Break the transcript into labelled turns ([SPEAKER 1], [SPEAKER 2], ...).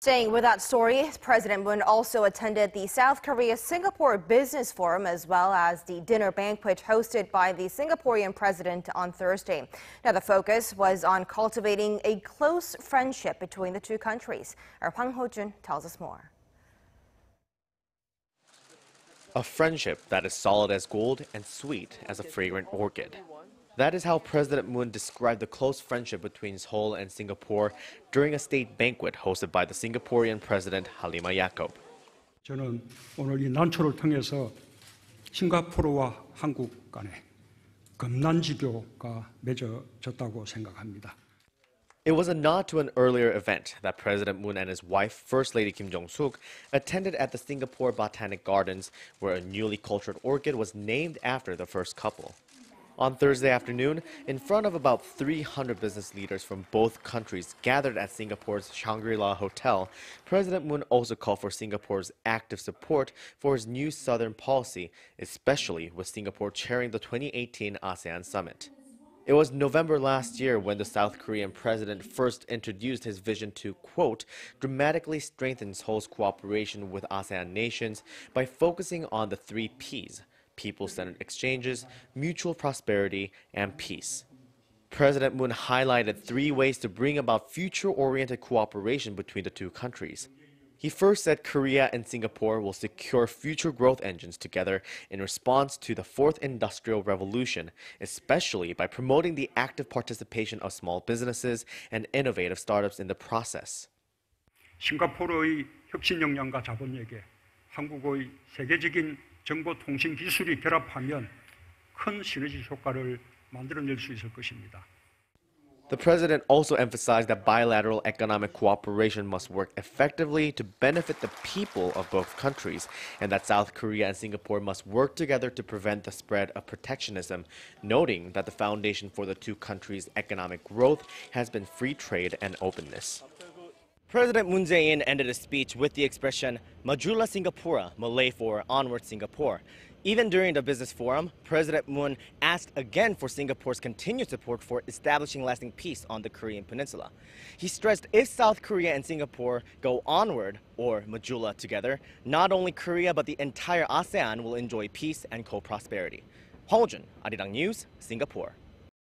[SPEAKER 1] Staying with that story, President Moon also attended the South Korea-Singapore Business Forum as well as the dinner banquet hosted by the Singaporean president on Thursday. Now, the focus was on cultivating a close friendship between the two countries. Our Hwang Ho-jun tells us more.
[SPEAKER 2] A friendship that is solid as gold and sweet as a fragrant orchid. That is how President Moon described the close friendship between Seoul and Singapore during a state banquet hosted by the Singaporean President Halimah Yacob.
[SPEAKER 3] 저는 오늘 이 난초를 통해서 싱가포르와 한국 간에 금난지교가 맺어졌다고 생각합니다.
[SPEAKER 2] It was a nod to an earlier event that President Moon and his wife, First Lady Kim Jong-suk, attended at the Singapore Botanic Gardens, where a newly cultured orchid was named after the first couple. On Thursday afternoon, in front of about 300 business leaders from both countries gathered at Singapore's Shangri-La Hotel, President Moon also called for Singapore's active support for his new southern policy, especially with Singapore chairing the 2018 ASEAN Summit. It was November last year when the South Korean president first introduced his vision to, quote, dramatically strengthen Seoul's cooperation with ASEAN nations by focusing on the 3 Ps: people-centered exchanges, mutual prosperity, and peace. President Moon highlighted 3 ways to bring about future-oriented cooperation between the two countries. He first said Korea and Singapore will secure future growth engines together in response to the 4th Industrial Revolution, especially by promoting the active participation of small businesses and innovative startups in the process.
[SPEAKER 3] 싱가포르의 혁신 역량과 자본력에 한국의 세계적인 정보통신 기술이 결합하면 큰 시너지 효과를 만들어낼 수 있을 것입니다.
[SPEAKER 2] The president also emphasized that bilateral economic cooperation must work effectively to benefit the people of both countries, and that South Korea and Singapore must work together to prevent the spread of protectionism, noting that the foundation for the two countries' economic growth has been free trade and openness. President Moon Jae-in ended his speech with the expression Majulah Singapura, Malay for Onward Singapore. Even during the business forum, President Moon asked again for Singapore's continued support for establishing lasting peace on the Korean peninsula. He stressed if South Korea and Singapore go onward, or Majulah together, not only Korea but the entire ASEAN will enjoy peace and co-prosperity. Hwang Ho-jun, Arirang News, Singapore.